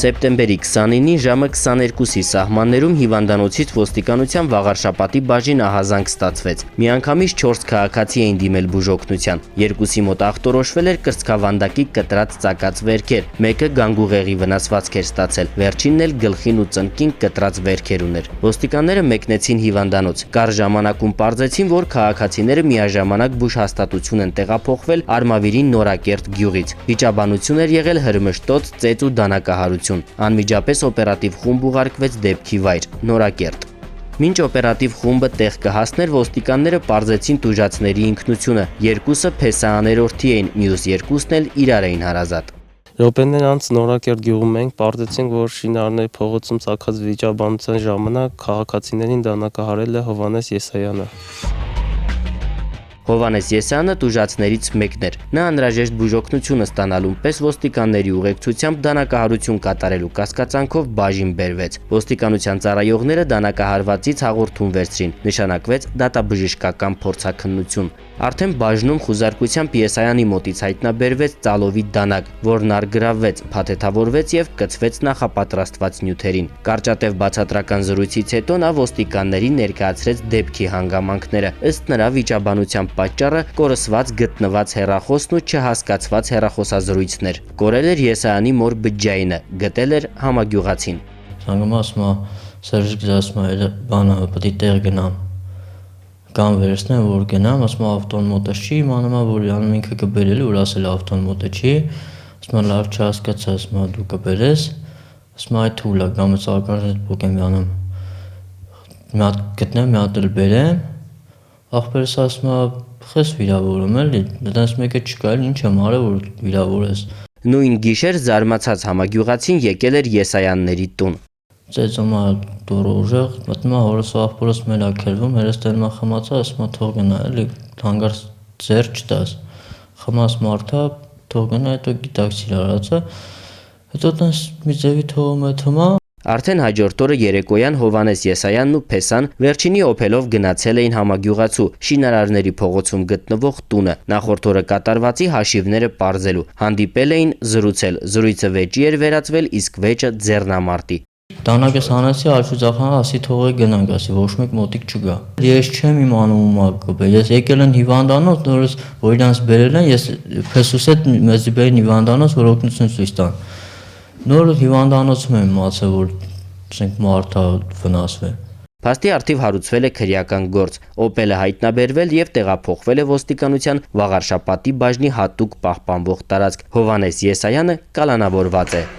Սեպտեմբերի 29-ին ժամը 22-ի սահմաններում հիվանդանոցից ոստիկանության Վաղարշապատի բաժին ահազանգ ստացվեց։ Միանգամից 4 քաղաքացի էին դիմել բուժօգնության։ Երկուսի մոտ ախտորոշվել էր կրծքավանդակի կտրած ծակած վերքեր, մեկը գանգուղեղի վնասվածք էր ստացել, վերջինն էլ գլխին ու ծնկին կտրած վերքեր ուներ։ Ոստիկանները մեկնեցին հիվանդանոց։ Կարճ ժամանակում պարզեցին, որ քաղաքացիները միաժամանակ բուժհաստատություն են տեղափոխվել Արմավիրի Նորակերտ գյուղից։ Վիճաբանություն էր եղել հրմշտոց, ծեծ ու դանակահարություն։ Անմիջապես օպերատիվ խումբ ուղարկվեց դեպքի վայր՝ Նորակերտ։ Մինչ օպերատիվ խումբը տեղ կհասներ, ոստիկանները պարզեցին տուժածների ինքնությունը։ Երկուսը փեսաաներորդի էին, մյուս երկուսն էլ իրար էին հարազատ։ Րոպեներ անց Նորակերտ գյուղում մենք պարզեցինք, որ շինարարների փողոցում ծագած վիճաբանության ժամանակ քաղաքացիներին դանակահարել է Հովհաննես Եսայանը։ Հովհաննես Եսայանը տուժածներից մեկն էր։ Նա անհրաժեշտ բուժօգնությունը ստանալուն պես ոստիկանների ուղեկցությամբ դանակահարություն կատարելու կասկածանքով բաժին բերվեց։ Ոստիկանության ծառայողները դանակահարվածից հաղորդում վերցրին։ Նշանակվեց դատաբժշկական փորձաքննություն։ Արդեն բաժնում խուզարկությամբ Եսայանի մոտից հայտնաբերվեց ծալովի դանակ, որն առգրավվեց, փաթեթավորվեց եւ կցվեց նախապատրաստված նյութերին։ Կարճատև բացատրական զրույցից հետո նա ոստիկաններին ներկայացրեց դեպքի հանգամանքները։ Ըստ նրա վիճաբանության պատճառը կորսված գտնված հեռախոսն ու չհասկացված հեռախոսազրույցն էր։ Կորել էր Եսայանի մոր բջջայինը, գտել էր համագյուղացին։ Զանգում ասում է Սերժիկ ասում է բանը պետք է տեղ գնամ։ Կամ վերցնեմ որ գնամ, ասում է ավտոն մոտը չի, իմանում է որ անում ինքը կբերել որ ասել ավտոն մոտը չի, ասում է լավ չհասկացա, ասում է դու կբերես, ասում է այդ թույլ է, կամ ցանկարժեք փոք եմ անում։ Մի հատ գտնեմ, մի հատ էլ բերեմ, ախպերս ասում է խես վիրավորում էլի, դրանց մեկը չկա, ինչ եմ արել որ վիրավորես։ Նույն գիշեր զարմացած համագյուղացին եկել էր Եսայանների տուն։ Ծեծում է դուրը ուժեղ, մտնում է հորս ախպորս մեր ակերվում, հերս տերմա խմացա, ասում է թող գնա, էլի հանգար ձեր չտաս։ Խմաս մարդա, թող գնա, հետո գիտակցիր արածը։ Հետո տես մի ձևի թողում է թմա։ Արդեն հաջորդ օրը երեկոյան Հովհաննես Եսայանն ու Փեսան վերջինի օփելով գնացել էին համագյուղացու շինարարների փողոցում գտնվող տունը, նախորդ օրը կատարվածի հաշիվները պարզելու։ Հանդիպել էին զրուցել, զրույցը վեճի էր վերածվել, իսկ վեճը ձեռնամարտի։ Դանակս հանեցի Ալշուձախանը, ասի թողեք գնանք, ասի ոչ մեկ մոտիկ չգա։ Ես չեմ իմանում ումա կբե։ Ես եկել եմ հիվանդանոց, նորից որ իրանց բերել են, ես Փեսուս հետ մեզի բերին հիվանդանոց, որ օգնություն ցույց տան։ Նոր հիվանդանոցում եմ իմացել, որ ասենք մարդա վնասվել։ Փաստի արդիվ հարուցվել է քրեական գործ։ Օպելը հայտնաբերվել եւ տեղափոխվել է ոստիկանության Վաղարշապատի բաժնի հատուկ պահպանվող տարածք։ Հովհաննես Եսայանը կալանավորված է։